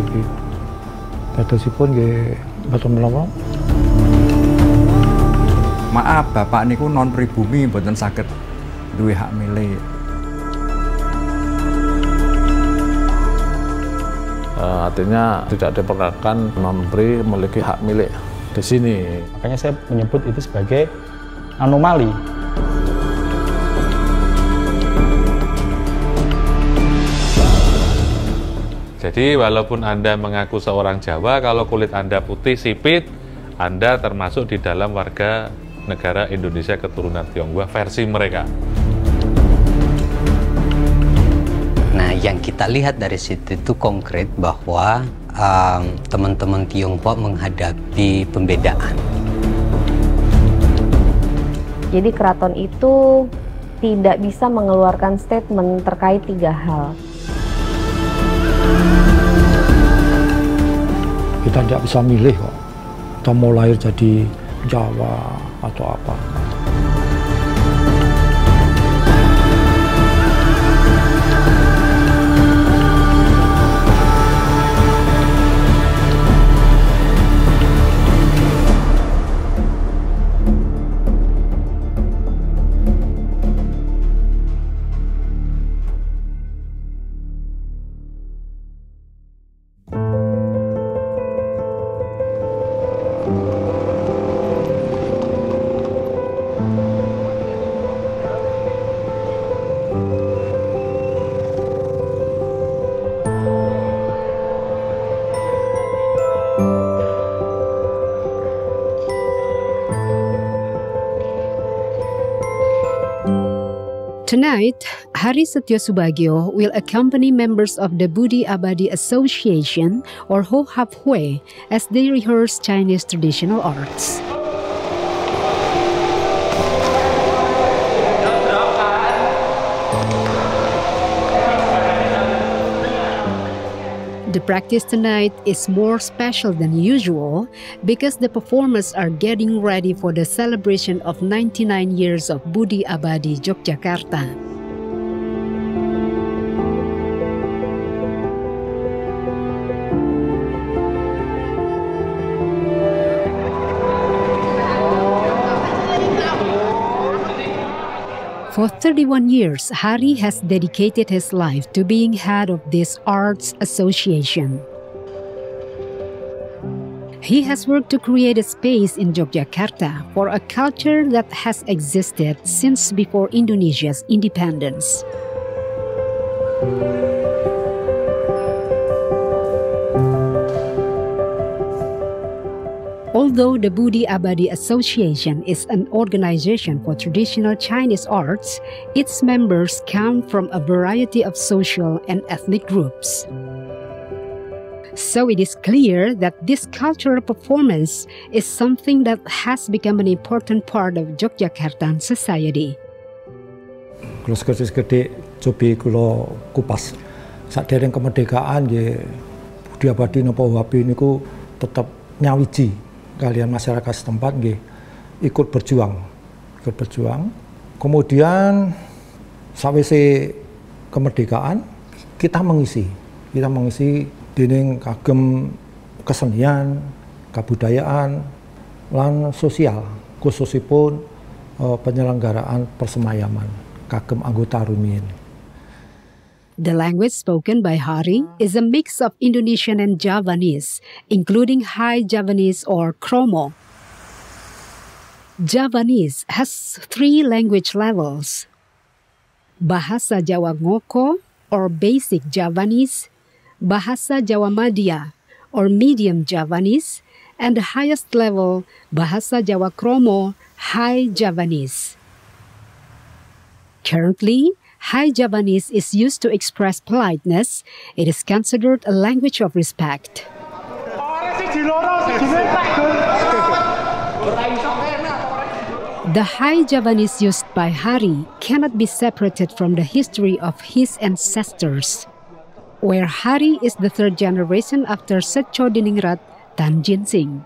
gitu. Dadosipun nggih mboten menapa. Maaf, Bapak niku non pribumi mboten saged duwe hak milik. Artinya tidak diperkenankan non-pri memiliki hak milik di sini. Makanya saya menyebut itu sebagai anomali. Jadi walaupun Anda mengaku seorang Jawa, kalau kulit Anda putih sipit, Anda termasuk di dalam warga negara Indonesia keturunan Tionghoa versi mereka. Nah, yang kita lihat dari situ itu konkret bahwa teman-teman Tionghoa menghadapi pembedaan. Jadi keraton itu tidak bisa mengeluarkan statement terkait 3 hal. Kita tidak bisa milih kok. Kita mau lahir jadi Jawa atau apa. Tonight, Hari Setyo Subagio will accompany members of the Budi Abadi Association, or Ho Hap Hui, as they rehearse Chinese traditional arts. The practice tonight is more special than usual because the performers are getting ready for the celebration of 99 years of Budi Abadi Yogyakarta. For 31 years, Hari has dedicated his life to being head of this arts association. He has worked to create a space in Yogyakarta for a culture that has existed since before Indonesia's independence. Although the Budi Abadi Association is an organization for traditional Chinese arts, its members come from a variety of social and ethnic groups. So it is clear that this cultural performance is something that has become an important part of Yogyakartan society. Kula segede cobi kula kupas. Sadereng kemerdekaan nggih Budi Abadi napa Wabi niku tetep nyawiji kalian masyarakat setempat nggih ikut berjuang. Kemudian sawise kemerdekaan kita mengisi dening kagem kesenian, kebudayaan lan sosial, khususipun penyelenggaraan persemayaman kagem anggota rumiyin. The language spoken by Hari is a mix of Indonesian and Javanese, including High Javanese or Kromo. Javanese has 3 language levels: Bahasa Jawa Ngoko or Basic Javanese, Bahasa Jawa Madya or Medium Javanese, and the highest level, Bahasa Jawa Kromo, High Javanese. Currently, High Javanese is used to express politeness. It is considered a language of respect. The High Javanese used by Hari cannot be separated from the history of his ancestors, where Hari is the 3rd generation after Setyo Diningrat Tanjin Singh,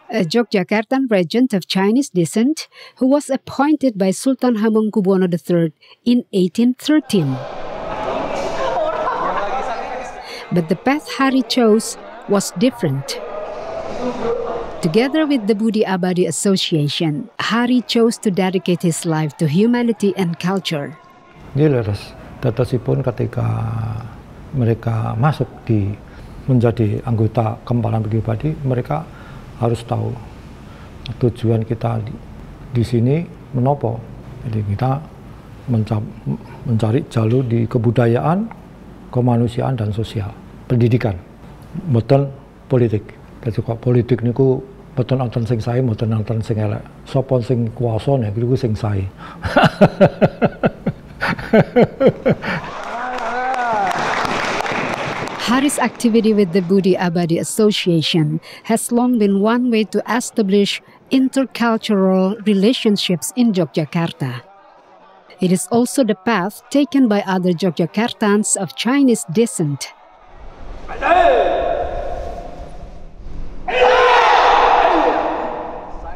a Yogyakartan regent of Chinese descent who was appointed by Sultan Hamengkubuwono III in 1813. But the path Hari chose was different. Together with the Budi Abadi Association, Hari chose to dedicate his life to humanity and culture. Leres, tetesipun ketika mereka masuk menjadi anggota Kempalan Budi Abadi, mereka harus tahu tujuan kita di sini menopo. Jadi kita mencari jalur di kebudayaan, kemanusiaan dan sosial, pendidikan, mboten politik. Jadi kok politik niku mboten nonton sing sae, mboten nonton sing elek. Sapa sing kuwasa niku sing sae. Hari's activity with the Budi Abadi Association has long been one way to establish intercultural relationships in Yogyakarta. It is also the path taken by other Yogyakartans of Chinese descent.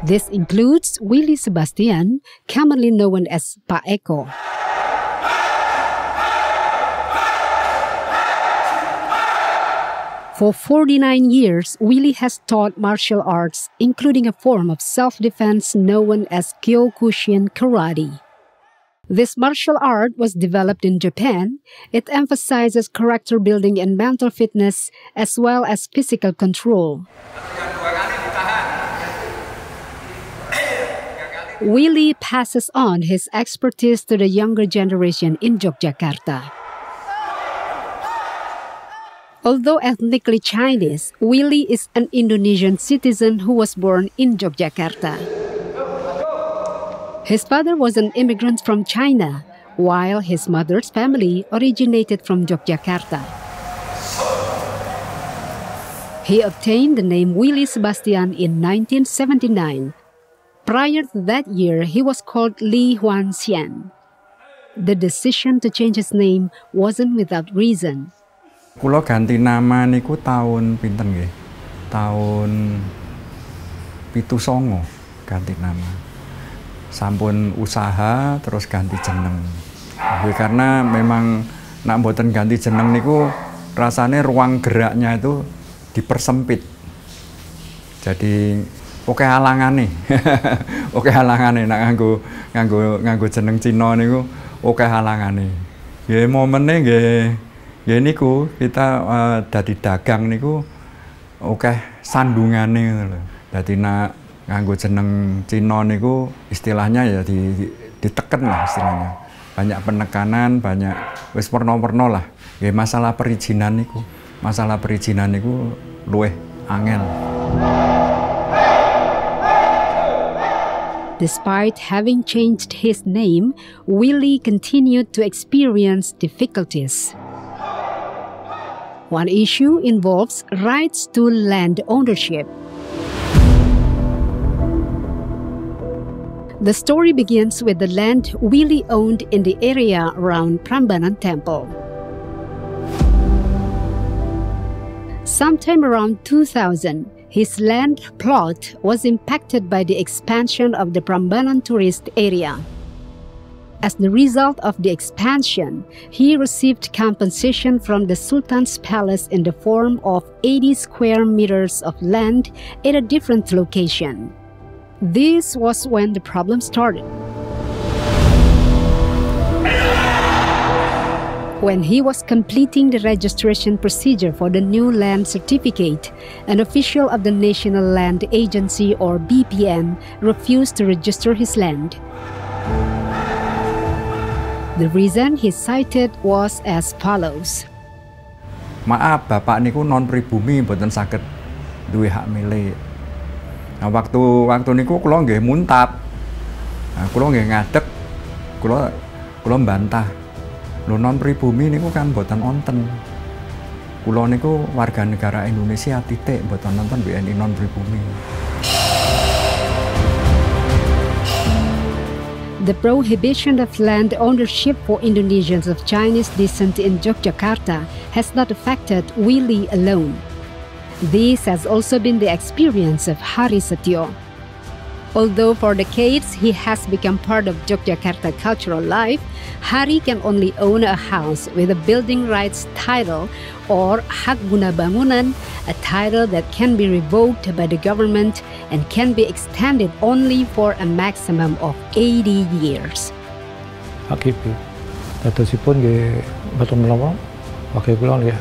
This includes Willy Sebastian, commonly known as Pak Eko. For 49 years, Willy has taught martial arts, including a form of self-defense known as Kyokushin Karate. This martial art was developed in Japan. It emphasizes character building and mental fitness, as well as physical control. Willy passes on his expertise to the younger generation in Yogyakarta. Although ethnically Chinese, Willy is an Indonesian citizen who was born in Yogyakarta. His father was an immigrant from China, while his mother's family originated from Yogyakarta. He obtained the name Willy Sebastian in 1979. Prior to that year, he was called Li Huanxian. The decision to change his name wasn't without reason. Kulo ganti nama niku tahun pinten nggih? Tahun 79 ganti nama. Sampun usaha terus ganti jeneng. Karena memang nak mboten ganti jeneng niku rasanya ruang geraknya itu dipersempit. Jadi oke halangane. Oke halangane nak nganggo jeneng Cina niku oke halangane. Nggih momene nggih niku kita dadi dagang niku oke sandungane ngono lho. Dadi nak nganggo jeneng Cina niku istilahnya ya diteken lah istilahnya. Banyak penekanan, banyak wis perno-perno lah. Nggih masalah perizinan niku. Masalah perizinan niku luwih angel. Despite having changed his name, Willy continued to experience difficulties. One issue involves rights to land ownership. The story begins with the land Willy owned in the area around Prambanan Temple. Sometime around 2000, his land plot was impacted by the expansion of the Prambanan tourist area. As the result of the expansion, he received compensation from the Sultan's palace in the form of 80 square meters of land at a different location. This was when the problem started. When he was completing the registration procedure for the new land certificate, an official of the National Land Agency or BPN refused to register his land. The reason he cited was as follows. Maaf, Bapak niku non pribumi mboten saged duwe hak milik. Nah, waktu niku kula nggih muntap. Nah, kula nggih ngadeg. Kula mbantah. Lho non pribumi niku kan mboten wonten. Kula niku warga negara Indonesia titik mboten nonton BNI non pribumi. The prohibition of land ownership for Indonesians of Chinese descent in Yogyakarta has not affected Willy alone. This has also been the experience of Hari Setio. Although for decades he has become part of Yogyakarta cultural life, Hari can only own a house with a building rights title or hak guna bangunan, a title that can be revoked by the government and can be extended only for a maximum of 80 years. Akibi, dadosipun nggih mboten menapa, bagi kula nggih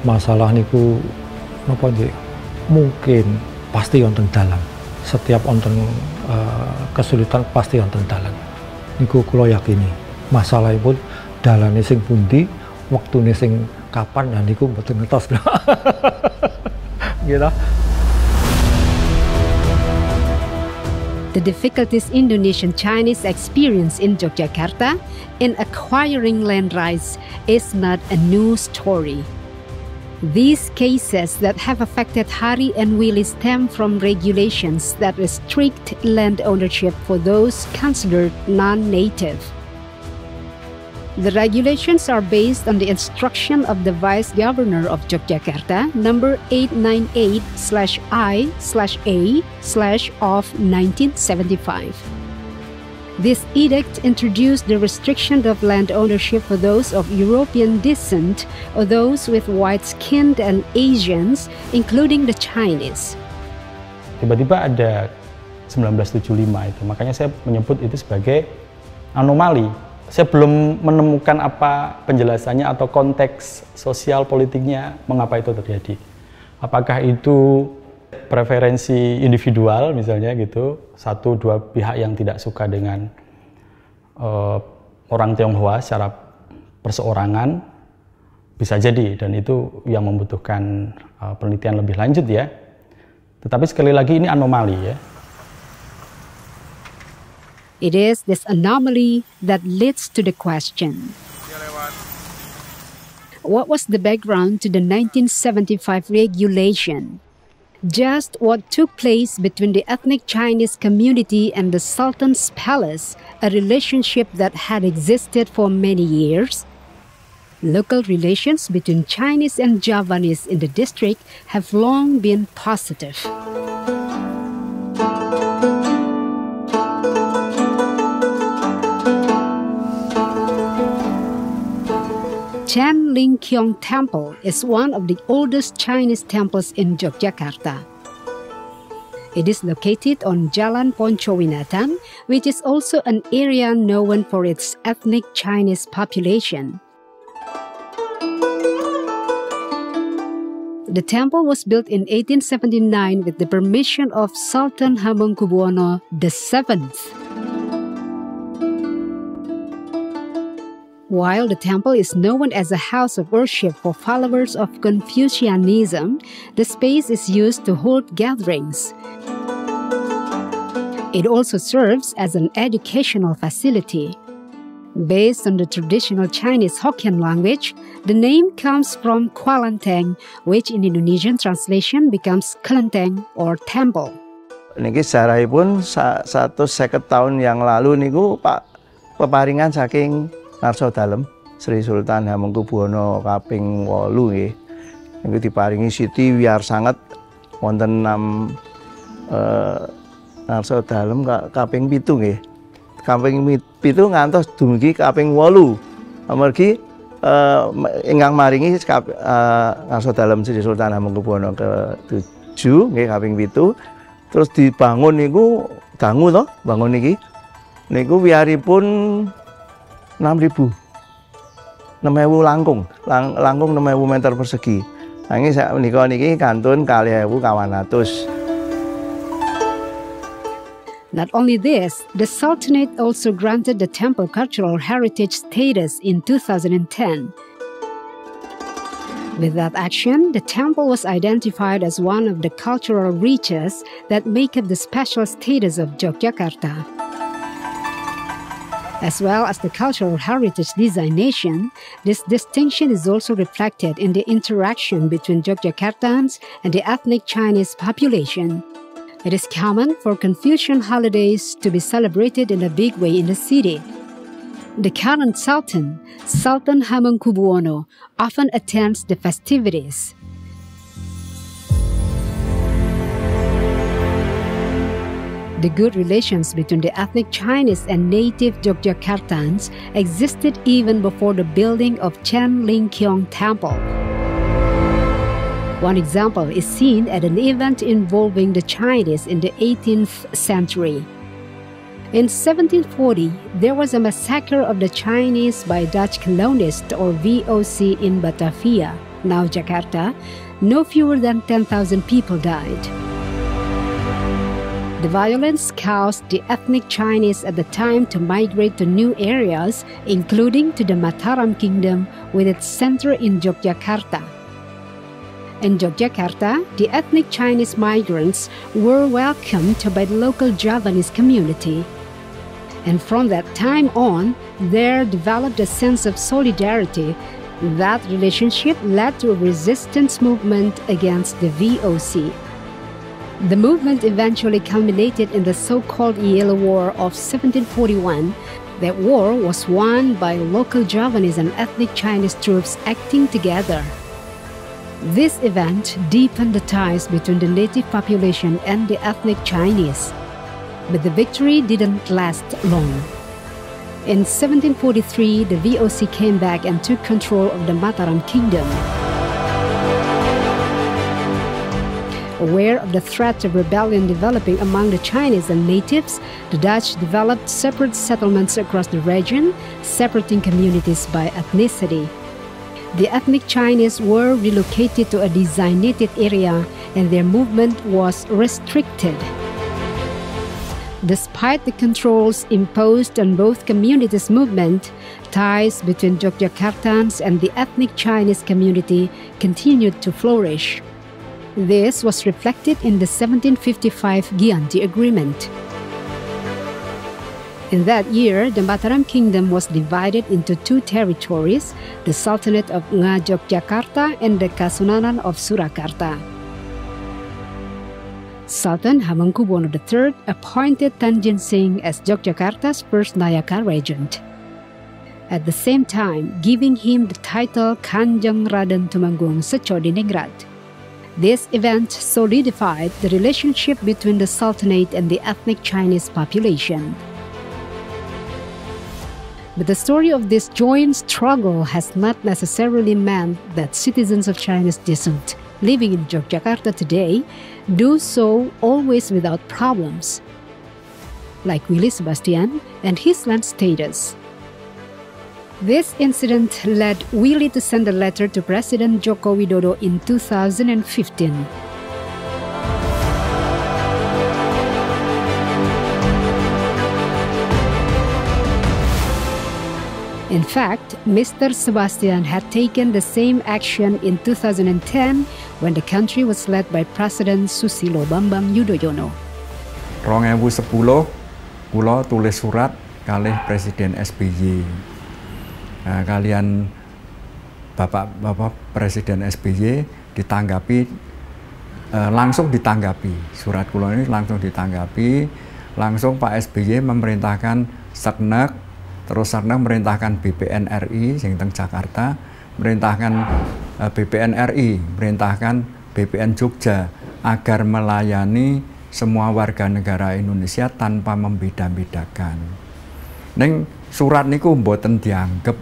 masalah niku napa nggih mungkin pasti wonten dalan. Setiap wonten kesulitan pasti wonten dalan. Niku kula yakini. Masalahipun dalane sing pundi, wektune sing kapan, ya niku mboten ngertos. Gitu. The difficulties Indonesian Chinese experience in Yogyakarta in acquiring land rights is not a new story. These cases that have affected Hari and Willy stem from regulations that restrict land ownership for those considered non-native. The regulations are based on the instruction of the Vice Governor of Yogyakarta, number 898/I/A/of 1975. This edict introduced the restriction of land ownership for those of European descent or those with white-skinned and Asians, including the Chinese. Tiba-tiba ada 1975 itu, makanya saya menyebut itu sebagai anomali. Saya belum menemukan apa penjelasannya atau konteks sosial politiknya mengapa itu terjadi. Apakah itu preferensi individual misalnya gitu, satu dua pihak yang tidak suka dengan orang Tionghoa secara perseorangan, bisa jadi, dan itu yang membutuhkan penelitian lebih lanjut ya. Tetapi sekali lagi ini anomali ya. It is this anomaly that leads to the question: what was the background to the 1975 regulation? Just what took place between the ethnic Chinese community and the Sultan's palace, a relationship that had existed for many years? Local relations between Chinese and Javanese in the district have long been positive. Chan Ling Kiong Temple is one of the oldest Chinese temples in Yogyakarta. It is located on Jalan Poncowinatan, which is also an area known for its ethnic Chinese population. The temple was built in 1879 with the permission of Sultan Hamengkubuwono VII. While the temple is known as a house of worship for followers of Confucianism, the space is used to hold gatherings. It also serves as an educational facility. Based on the traditional Chinese Hokkien language, the name comes from Kwalenteng, which in Indonesian translation becomes kelenteng or temple. Niki sejarahipun 150 tahun yang lalu niku Pak peparingan saking Narso Dalem Sri Sultan Hamengkubuwono kaping 8 nggih. Niku diparingi Siti Wiyar Sanget wonten 6 Narso Dalem kaping 7 nggih. Kaping 7 ngantos dumugi kaping 8. Amargi ingkang maringi Narso Dalem Sri Sultan Hamengkubuwono ke-7 nggih kaping 7. Terus dibangun niku dangu to, bangun niki. Niku wiyaripun 6.000 langkung 6.000 meter persegi. Nanging sak menika niki kantun 2.100. Not only this, the Sultanate also granted the temple cultural heritage status in 2010. With that action, the temple was identified as one of the cultural riches that make up the special status of Yogyakarta. As well as the cultural heritage designation, this distinction is also reflected in the interaction between Yogyakartans and the ethnic Chinese population. It is common for Confucian holidays to be celebrated in a big way in the city. The current Sultan, Sultan Hamengkubuwono, often attends the festivities. The good relations between the ethnic Chinese and native Yogyakartans existed even before the building of Chen Lingqiong Temple. One example is seen at an event involving the Chinese in the 18th century. In 1740, there was a massacre of the Chinese by Dutch colonists or VOC in Batavia, now Jakarta. No fewer than 10,000 people died. The violence caused the ethnic Chinese at the time to migrate to new areas, including to the Mataram Kingdom with its center in Yogyakarta. In Yogyakarta, the ethnic Chinese migrants were welcomed by the local Javanese community. And from that time on, there developed a sense of solidarity. That relationship led to a resistance movement against the VOC. The movement eventually culminated in the so-called Yellow War of 1741. That war was won by local Javanese and ethnic Chinese troops acting together. This event deepened the ties between the native population and the ethnic Chinese. But the victory didn't last long. In 1743, the VOC came back and took control of the Mataram Kingdom. Aware of the threat of rebellion developing among the Chinese and natives, the Dutch developed separate settlements across the region, separating communities by ethnicity. The ethnic Chinese were relocated to a designated area and their movement was restricted. Despite the controls imposed on both communities' movement, ties between Yogyakartans and the ethnic Chinese community continued to flourish. This was reflected in the 1755 Gianti Agreement. In that year, the Mataram Kingdom was divided into two territories, the Sultanate of Ngayogyakarta and the Kasunanan of Surakarta. Sultan Hamengkubuwono III appointed Tanjin Singh as Yogyakarta's first Nayaka regent, at the same time giving him the title Kanjeng Raden Tumenggung Secodiningrat. This event solidified the relationship between the Sultanate and the ethnic Chinese population. But the story of this joint struggle has not necessarily meant that citizens of Chinese descent living in Yogyakarta today do so always without problems, like Willy Sebastian and his land status. This incident led Willy to send a letter to President Joko Widodo in 2015. In fact, Mr. Sebastian had taken the same action in 2010 when the country was led by President Susilo Bambang Yudhoyono. 2010, kula tulis surat kalih Presiden SBY. Kalian Bapak Presiden SBY ditanggapi, langsung ditanggapi. Surat kula ini langsung ditanggapi. Langsung Pak SBY memerintahkan Seknek, terus Seknek merintahkan BPN RI yang teng Jakarta, merintahkan BPN RI, merintahkan BPN Jogja agar melayani semua warga negara Indonesia tanpa membeda-bedakan. Neng surat niku mboten dianggap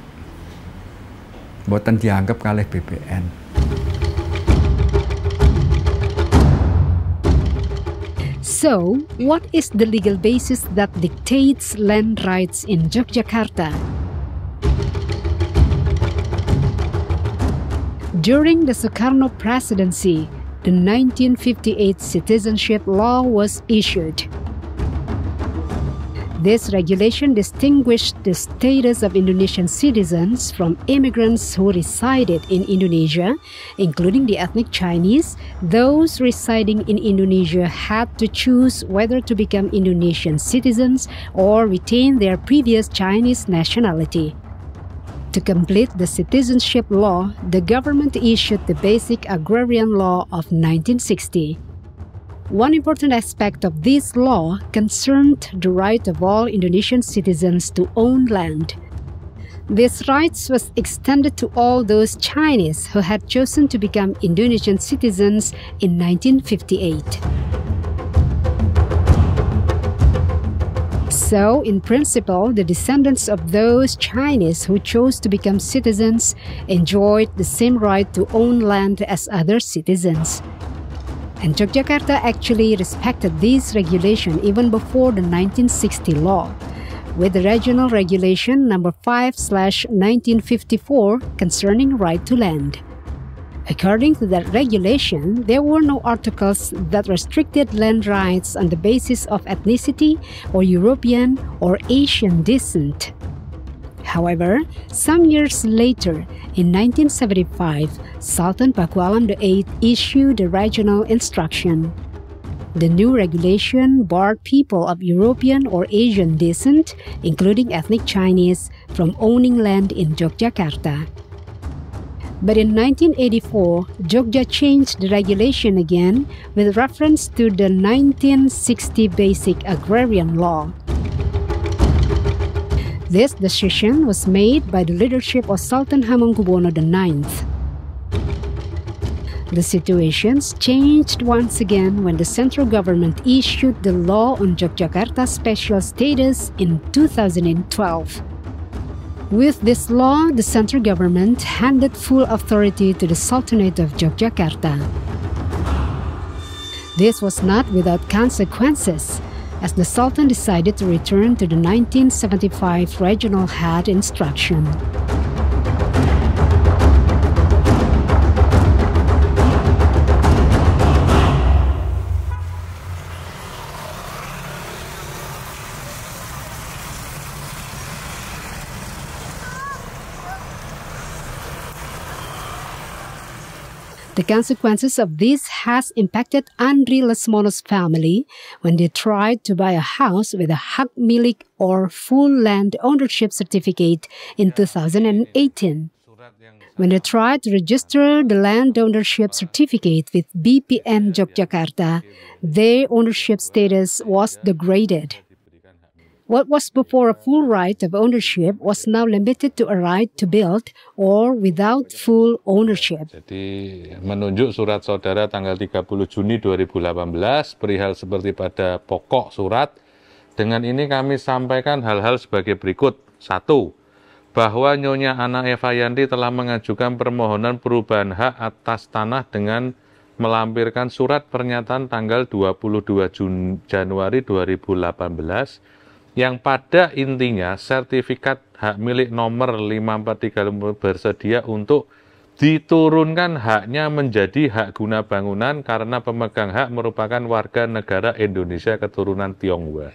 kalih BPN. So, what is the legal basis that dictates land rights in Yogyakarta? During the Sukarno presidency, the 1958 Citizenship Law was issued. This regulation distinguished the status of Indonesian citizens from immigrants who resided in Indonesia, including the ethnic Chinese. Those residing in Indonesia had to choose whether to become Indonesian citizens or retain their previous Chinese nationality. To complete the citizenship law, the government issued the Basic Agrarian Law of 1960. One important aspect of this law concerned the right of all Indonesian citizens to own land. This right was extended to all those Chinese who had chosen to become Indonesian citizens in 1958. So, in principle, the descendants of those Chinese who chose to become citizens enjoyed the same right to own land as other citizens. And Yogyakarta actually respected this regulation even before the 1960 law, with the Regional Regulation number 5/1954 concerning right to land. According to that regulation, there were no articles that restricted land rights on the basis of ethnicity or European or Asian descent. However, some years later, in 1975, Sultan Paku Alam VIII issued a regional instruction. The new regulation barred people of European or Asian descent, including ethnic Chinese, from owning land in Yogyakarta. But in 1984, Jogja changed the regulation again with reference to the 1960 Basic Agrarian Law. This decision was made by the leadership of Sultan Hamengkubuwono IX. The situations changed once again when the central government issued the law on Yogyakarta's special status in 2012. With this law, the central government handed full authority to the Sultanate of Yogyakarta. This was not without consequences, as the Sultan decided to return to the 1975 regional head instruction. The consequences of this has impacted Andri Lesmono's family when they tried to buy a house with a hak milik or full land ownership certificate in 2018. When they tried to register the land ownership certificate with BPN Yogyakarta, their ownership status was degraded. What was before a full right of ownership was now limited to a right to build or without full ownership. Jadi menunjuk surat saudara tanggal 30 Juni 2018 perihal seperti pada pokok surat. Dengan ini kami sampaikan hal-hal sebagai berikut. 1. Bahwa Nyonya Ana Eva Yanti telah mengajukan permohonan perubahan hak atas tanah dengan melampirkan surat pernyataan tanggal 22 Januari 2018 yang pada intinya sertifikat hak milik nomor 5435 bersedia untuk diturunkan haknya menjadi hak guna bangunan karena pemegang hak merupakan warga negara Indonesia keturunan Tionghoa.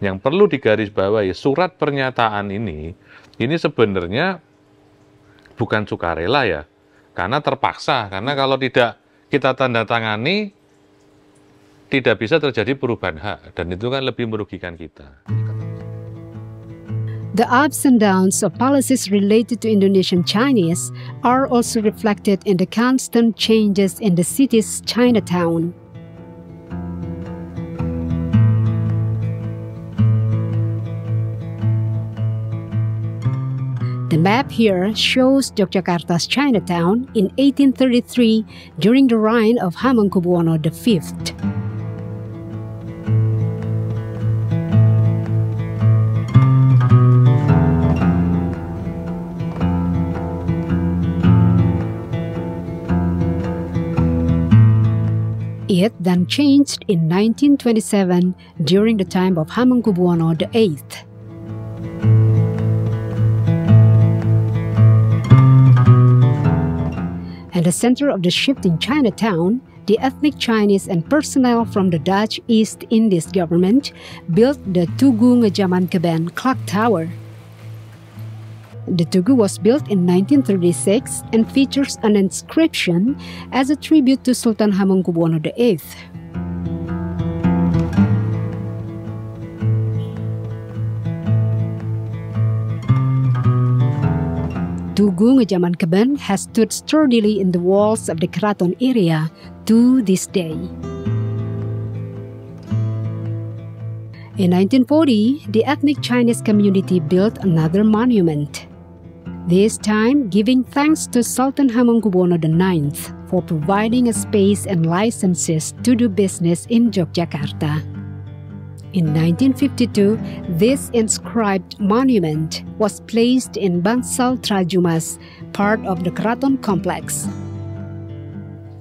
Yang perlu digarisbawahi, surat pernyataan ini sebenarnya bukan sukarela ya, karena terpaksa, karena kalau tidak kita tanda tangani tidak bisa terjadi perubahan hak, dan itu kan lebih merugikan kita. The ups and downs of policies related to Indonesian Chinese are also reflected in the constant changes in the city's Chinatown. The map here shows Yogyakarta's Chinatown in 1833 during the reign of Hamengkubuwono V. It then changed in 1927 during the time of Hamengkubuwono VIII. At the center of the shifting Chinatown, the ethnic Chinese and personnel from the Dutch East Indies government built the Tugu Ngejaman clock tower. The Tugu was built in 1936 and features an inscription as a tribute to Sultan Hamengkubuwono VIII. Tugu Ngejaman has stood sturdily in the walls of the Keraton area to this day. In 1940, the ethnic Chinese community built another monument, this time giving thanks to Sultan Hamengkubuwono IX for providing a space and licenses to do business in Yogyakarta. In 1952, this inscribed monument was placed in Bangsal Trajumas, part of the Keraton complex.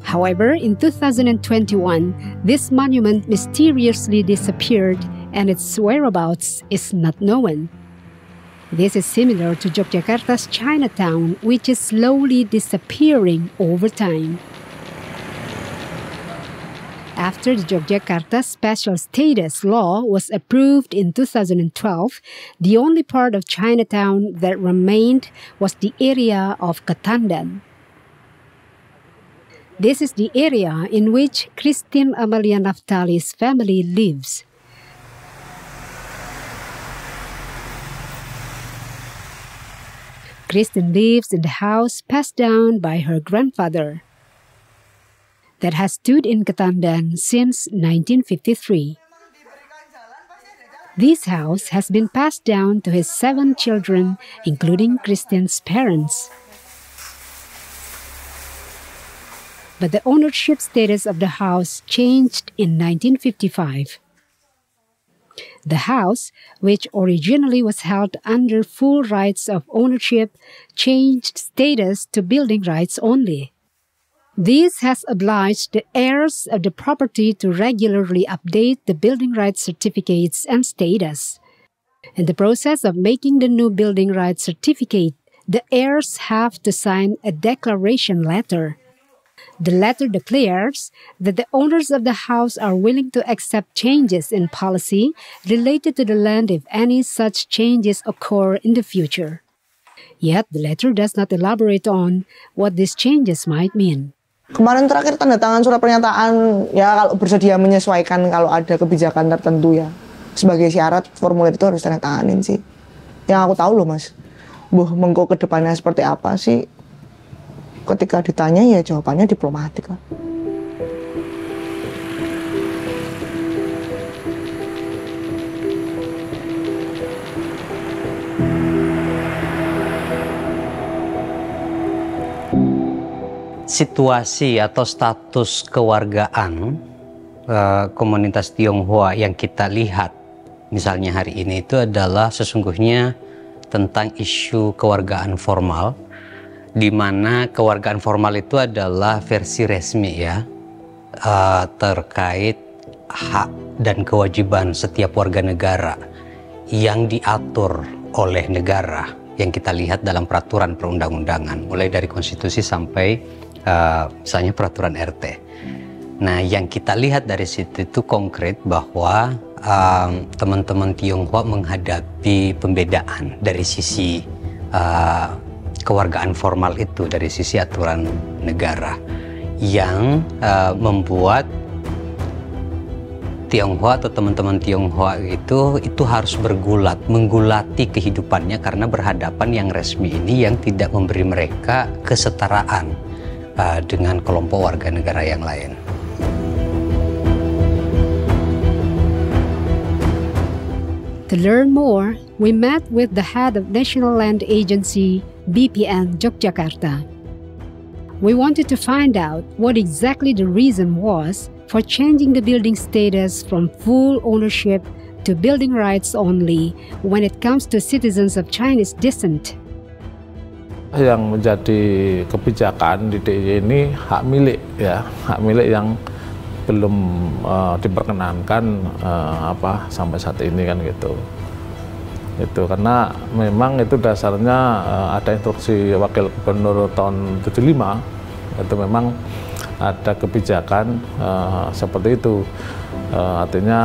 However, in 2021, this monument mysteriously disappeared and its whereabouts is not known. This is similar to Yogyakarta's Chinatown, which is slowly disappearing over time. After the Yogyakarta Special Status Law was approved in 2012, the only part of Chinatown that remained was the area of Ketandan. This is the area in which Christine Amalia Naftali's family lives. Christine lives in the house passed down by her grandfather that has stood in Ketandan since 1953. This house has been passed down to his 7 children, including Christine's parents. But the ownership status of the house changed in 1955. The house, which originally was held under full rights of ownership, changed status to building rights only. This has obliged the heirs of the property to regularly update the building rights certificates and status. In the process of making the new building rights certificate, the heirs have to sign a declaration letter. The letter declares that the owners of the house are willing to accept changes in policy related to the land if any such changes occur in the future. Yet the letter does not elaborate on what these changes might mean. Kemarin terakhir tanda tangan surat pernyataan ya kalau bersedia menyesuaikan kalau ada kebijakan tertentu ya. Sebagai syarat formulir itu harus tanda tanganin sih. Yang aku tahu loh Mas. Mengko ke depannya seperti apa sih? Ketika ditanya ya jawabannya diplomatik lah. Situasi atau status kewargaan komunitas Tionghoa yang kita lihat misalnya hari ini itu adalah sesungguhnya tentang isu kewargaan formal, di mana kewargaan formal itu adalah versi resmi ya terkait hak dan kewajiban setiap warga negara yang diatur oleh negara yang kita lihat dalam peraturan perundang-undangan mulai dari konstitusi sampai misalnya peraturan RT. Nah, yang kita lihat dari situ itu konkret bahwa teman-teman Tionghoa menghadapi pembedaan dari sisi kewargaan formal itu, dari sisi aturan negara yang membuat Tionghoa atau teman-teman Tionghoa itu harus menggulati kehidupannya karena berhadapan yang resmi ini yang tidak memberi mereka kesetaraan dengan kelompok warga negara yang lain. To learn more, we met with the head of National Land Agency, BPN Yogyakarta. We wanted to find out what exactly the reason was for changing the building status from full ownership to building rights only when it comes to citizens of Chinese descent. Yang menjadi kebijakan di DIY ini hak milik ya, hak milik yang belum diperkenankan sampai saat ini kan gitu. Itu karena memang itu dasarnya ada instruksi Wakil Gubernur tahun 75 itu memang ada kebijakan seperti itu. Artinya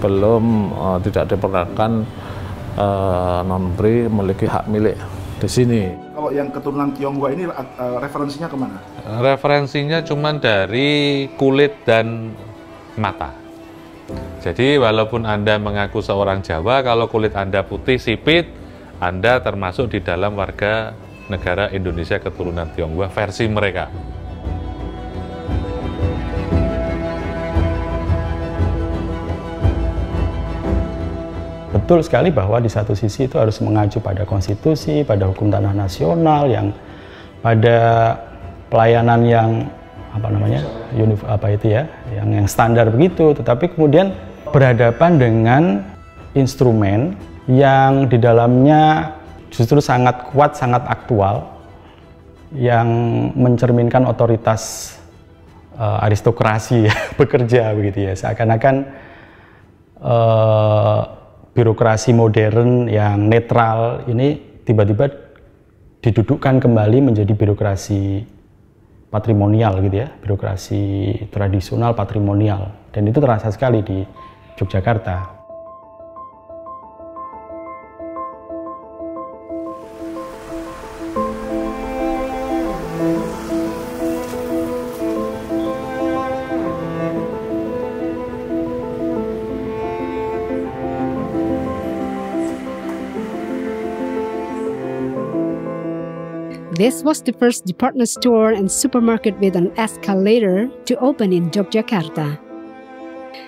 belum tidak diperkenankan non-BRI memiliki hak milik di sini. Kalau yang keturunan Tionghoa ini referensinya kemana? Referensinya cuma dari kulit dan mata. Jadi walaupun Anda mengaku seorang Jawa, kalau kulit Anda putih sipit, Anda termasuk di dalam warga negara Indonesia keturunan Tionghoa versi mereka. Betul sekali bahwa di satu sisi itu harus mengacu pada konstitusi, pada hukum tanah nasional, yang pada pelayanan yang yang standar begitu. Tetapi kemudian berhadapan dengan instrumen yang di dalamnya justru sangat kuat, sangat aktual, yang mencerminkan otoritas aristokrasi bekerja begitu ya. Seakan-akan birokrasi modern yang netral ini tiba-tiba didudukkan kembali menjadi birokrasi patrimonial gitu ya, birokrasi tradisional patrimonial, dan itu terasa sekali di Yogyakarta. This was the first department store and supermarket with an escalator to open in Yogyakarta.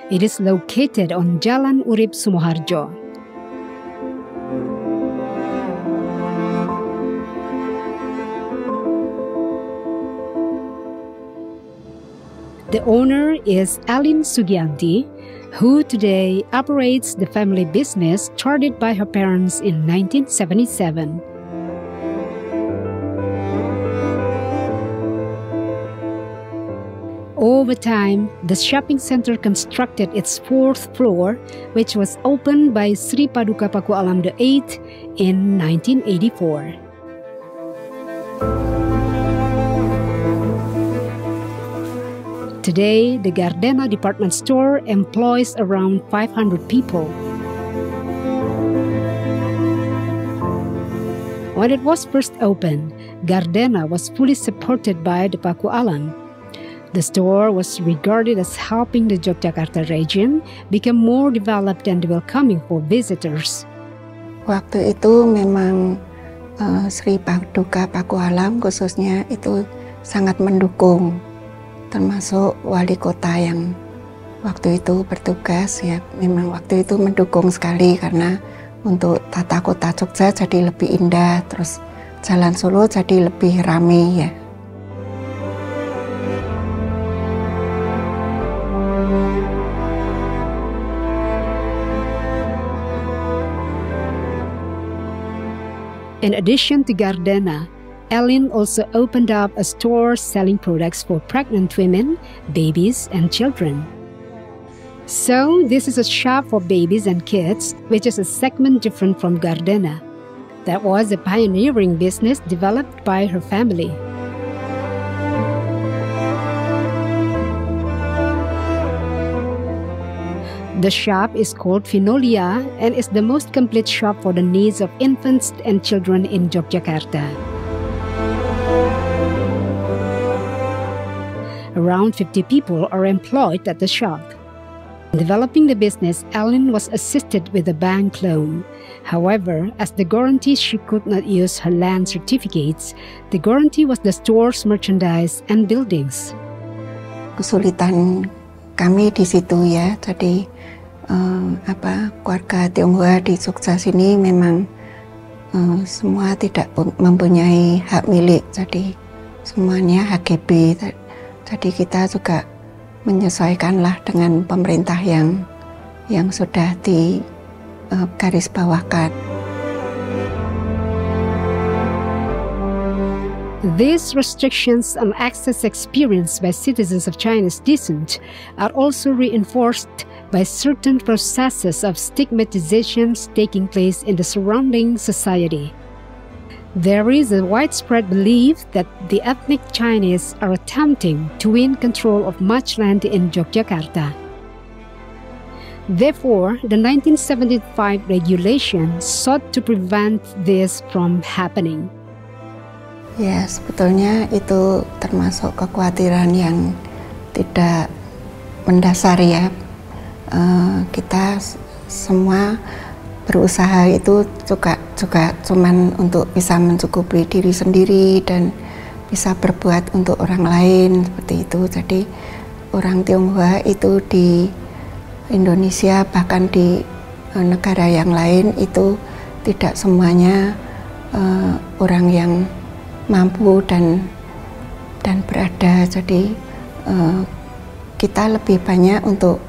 It is located on Jalan Urip Sumoharjo. The owner is Elin Sugianti, who today operates the family business started by her parents in 1977. Over time, the shopping center constructed its 4th floor, which was opened by Sri Paduka Paku Alam VIII in 1984. Today, the Gardena department store employs around 500 people. When it was first opened, Gardena was fully supported by the Paku Alam. The store was regarded as helping the Yogyakarta region become more developed and welcoming for visitors. Waktu itu memang Sri Paduka Paku Alam khususnya itu sangat mendukung, termasuk wali kota yang waktu itu bertugas ya, memang waktu itu mendukung sekali karena untuk tata kota Jogja jadi lebih indah, terus Jalan Solo jadi lebih ramai ya. In addition to Gardena, Elin also opened up a store selling products for pregnant women, babies, and children. So, this is a shop for babies and kids, which is a segment different from Gardena. That was a pioneering business developed by her family. The shop is called Finolia and is the most complete shop for the needs of infants and children in Yogyakarta. Around 50 people are employed at the shop. In developing the business, Elin was assisted with a bank loan. However, as the guarantee she could not use her land certificates, the guarantee was the store's merchandise and buildings. Kesulitan kami di situ ya, jadi keluarga Tionghoa di Jogja sini memang semua tidak mempunyai hak milik, jadi semuanya HGB. Jadi kita juga menyesuaikanlah dengan pemerintah yang sudah di garis bawahkan. These restrictions on access experienced by citizens of Chinese descent are also reinforced by certain processes of stigmatizations taking place in the surrounding society. There is a widespread belief that the ethnic Chinese are attempting to win control of much land in Yogyakarta. Therefore, the 1975 regulation sought to prevent this from happening. Ya, sebetulnya itu termasuk kekhawatiran yang tidak mendasar ya. Kita semua berusaha itu juga cuman untuk bisa mencukupi diri sendiri dan bisa berbuat untuk orang lain seperti itu. Jadi orang Tionghoa itu di Indonesia bahkan di negara yang lain itu tidak semuanya orang yang mampu dan berada. Jadi kita lebih banyak untuk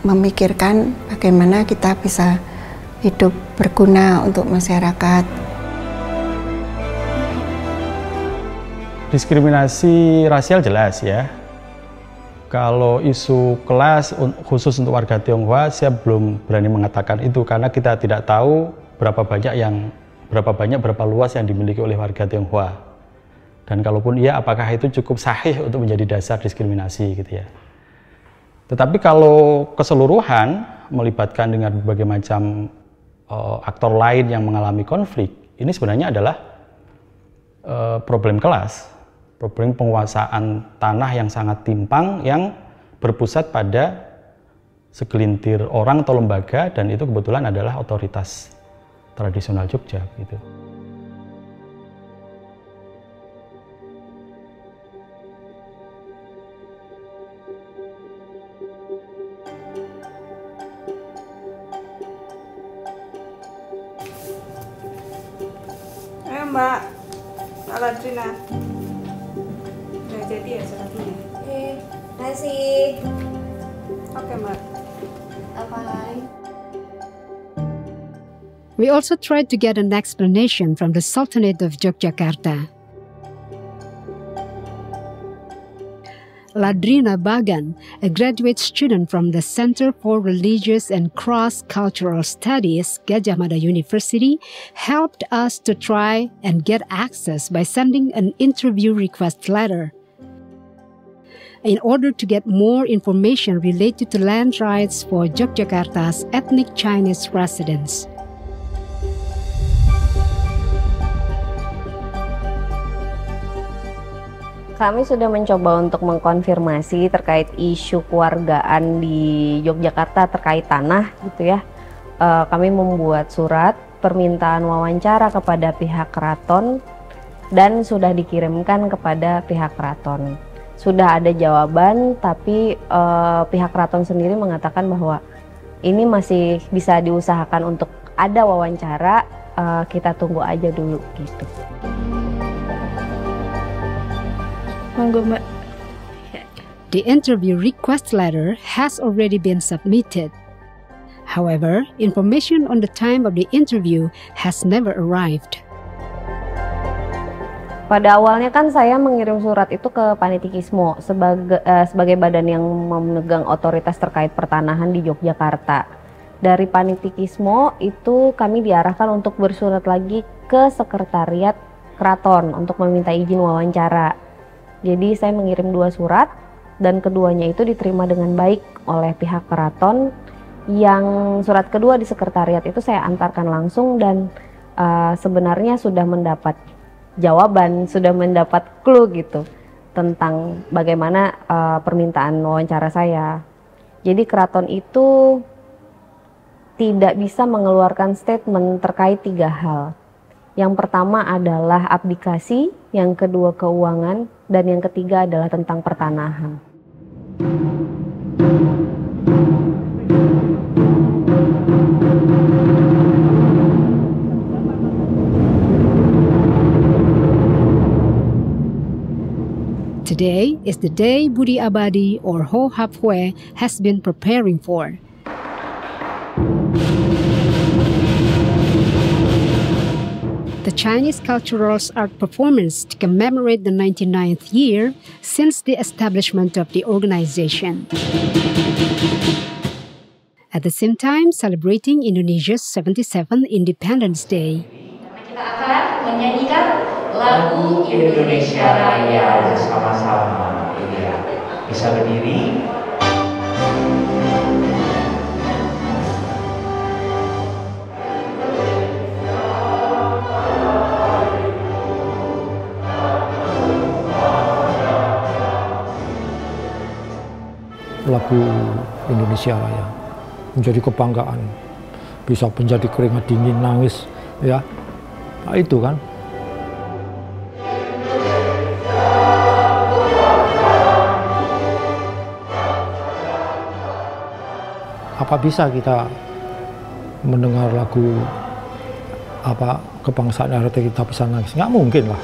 memikirkan bagaimana kita bisa hidup berguna untuk masyarakat. Diskriminasi rasial jelas ya. Kalau isu kelas khusus untuk warga Tionghoa, saya belum berani mengatakan itu karena kita tidak tahu berapa luas yang dimiliki oleh warga Tionghoa. Dan kalaupun iya, apakah itu cukup sahih untuk menjadi dasar diskriminasi gitu ya. Tetapi kalau keseluruhan melibatkan dengan berbagai macam aktor lain yang mengalami konflik, ini sebenarnya adalah problem kelas, problem penguasaan tanah yang sangat timpang yang berpusat pada segelintir orang atau lembaga, dan itu kebetulan adalah otoritas tradisional Jogja gitu. Mbak, Mbak Ladrina. Udah jadi ya suratnya? Masih. Oke, Mbak. Bye. We also tried to get an explanation from the Sultanate of Yogyakarta. Ladrina Bagan, a graduate student from the Center for Religious and Cross-Cultural Studies, Gadjah Mada University, helped us to try and get access by sending an interview request letter. In order to get more information related to land rights for Yogyakarta's ethnic Chinese residents. Kami sudah mencoba untuk mengkonfirmasi terkait isu kewargaan di Yogyakarta terkait tanah gitu ya. Kami membuat surat permintaan wawancara kepada pihak keraton dan sudah dikirimkan kepada pihak keraton. Sudah ada jawaban, tapi pihak keraton sendiri mengatakan bahwa ini masih bisa diusahakan untuk ada wawancara, kita tunggu aja dulu gitu. The interview request letter has already been submitted. However, information on the time of the interview has never arrived. Pada awalnya kan saya mengirim surat itu ke Panitikismo sebagai badan yang memegang otoritas terkait pertanahan di Yogyakarta. Dari Panitikismo itu kami diarahkan untuk bersurat lagi ke Sekretariat Keraton untuk meminta izin wawancara. Jadi saya mengirim 2 surat dan keduanya itu diterima dengan baik oleh pihak keraton. Yang surat kedua di sekretariat itu saya antarkan langsung dan sebenarnya sudah mendapat jawaban, sudah mendapat clue gitu tentang bagaimana permintaan wawancara saya. Jadi keraton itu tidak bisa mengeluarkan statement terkait 3 hal. Yang pertama adalah abdikasi, yang kedua keuangan, dan yang ketiga adalah tentang pertanahan. Today is the day Budi Abadi or Ho Hap Hue has been preparing for. The Chinese Cultural Art Performance to commemorate the 99th year since the establishment of the organization. At the same time, celebrating Indonesia's 77th Independence Day. Kita akan menyanyikan lagu Indonesia Raya bersama-sama. Bisa berdiri. Lagu Indonesia Raya menjadi kebanggaan, bisa menjadi keringat dingin, nangis ya, nah, itu kan. Apa bisa kita mendengar lagu kebangsaan RT kita bisa nangis? Nggak mungkin lah.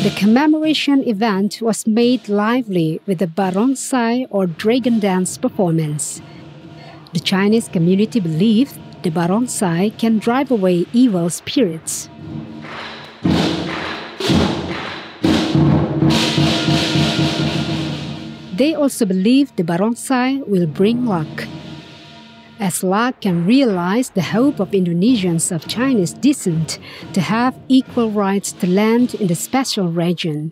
The commemoration event was made lively with the barongsai or dragon dance performance. The Chinese community believed the barongsai can drive away evil spirits. They also believe the barongsai will bring luck, as luck can realize the hope of Indonesians of Chinese descent to have equal rights to land in the special region.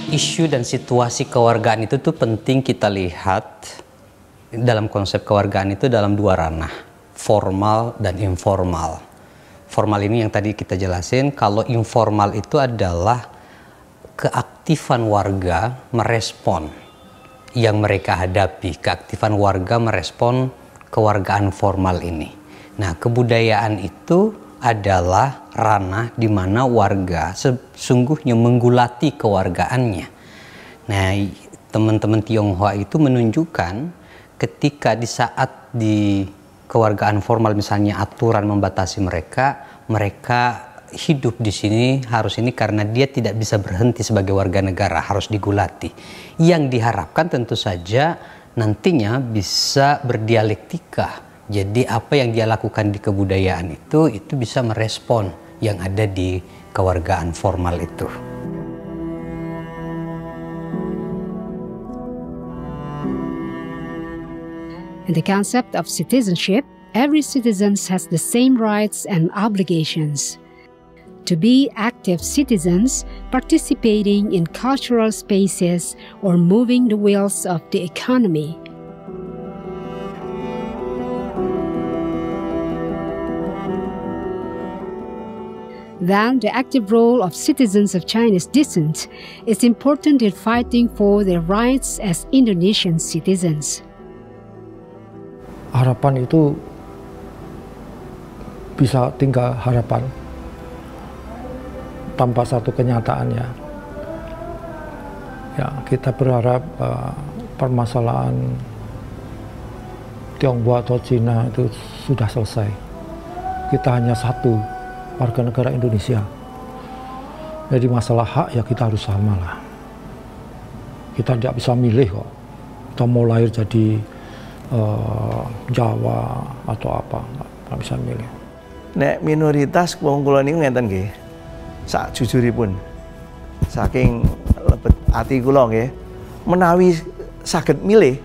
Isu dan situasi kewargaan itu tuh penting kita lihat dalam konsep kewargaan itu dalam dua ranah, formal dan informal. Formal ini yang tadi kita jelasin, kalau informal itu adalah keaktifan warga merespon yang mereka hadapi, keaktifan warga merespon kewargaan formal ini. Nah, kebudayaan itu adalah ranah di mana warga sesungguhnya menggulati kewargaannya. Nah, teman-teman Tionghoa itu menunjukkan ketika di saat di kewargaan formal misalnya aturan membatasi mereka hidup di sini harus ini karena dia tidak bisa berhenti sebagai warga negara, harus digulati. Yang diharapkan tentu saja nantinya bisa berdialektika. Jadi apa yang dia lakukan di kebudayaan itu bisa merespon yang ada di kewargaan formal itu. In the concept of citizenship, every citizen has the same rights and obligations. To be active citizens, participating in cultural spaces or moving the wheels of the economy. Then, the active role of citizens of Chinese descent is important in fighting for their rights as Indonesian citizens. Harapan itu bisa tinggal harapan tanpa satu kenyataan ya. Ya, kita berharap permasalahan Tionghoa atau Cina itu sudah selesai. Kita hanya satu warga negara Indonesia. Jadi masalah hak ya kita harus sama lah. Kita tidak bisa milih kok. Kita mau lahir jadi Jawa atau apa, nggak bisa milih. Nek minoritas wong kula niku ngenten nggih. Sak jujuripun saking lebet ati kula nggih, menawi saged milih,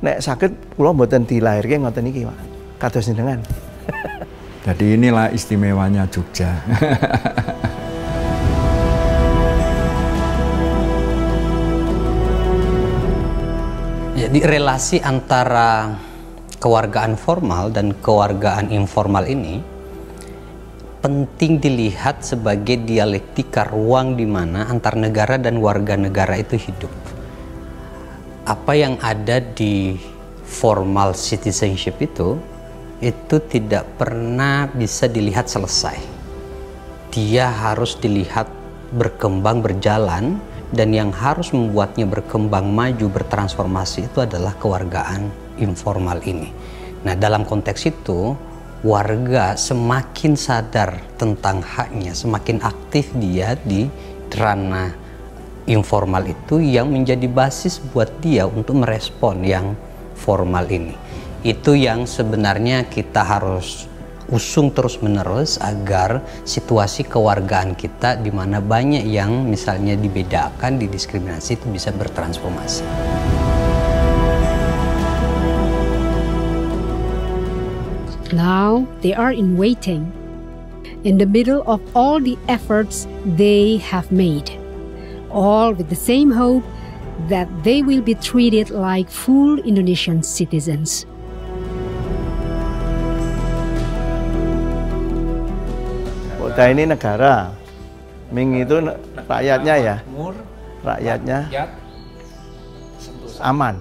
nek saged kula mboten dilahirke ngoten iki, Pak. Kados jenengan. Jadi inilah istimewanya Jogja. Jadi relasi antara kewargaan formal dan kewargaan informal ini penting dilihat sebagai dialektika ruang di mana antar negara dan warga negara itu hidup. Apa yang ada di formal citizenship itu tidak pernah bisa dilihat selesai. Dia harus dilihat berkembang, berjalan, dan yang harus membuatnya berkembang, maju, bertransformasi itu adalah kewargaan informal ini. Nah, dalam konteks itu, warga semakin sadar tentang haknya, semakin aktif dia di ranah informal itu yang menjadi basis buat dia untuk merespon yang formal ini. Itu yang sebenarnya kita harus usung terus-menerus agar situasi kewargaan kita di mana banyak yang misalnya dibedakan, didiskriminasi itu bisa bertransformasi. Now they are in waiting, in the middle of all the efforts they have made, all with the same hope that they will be treated like full Indonesian citizens. Kota ini negara, Ming itu rakyatnya ya, rakyatnya aman.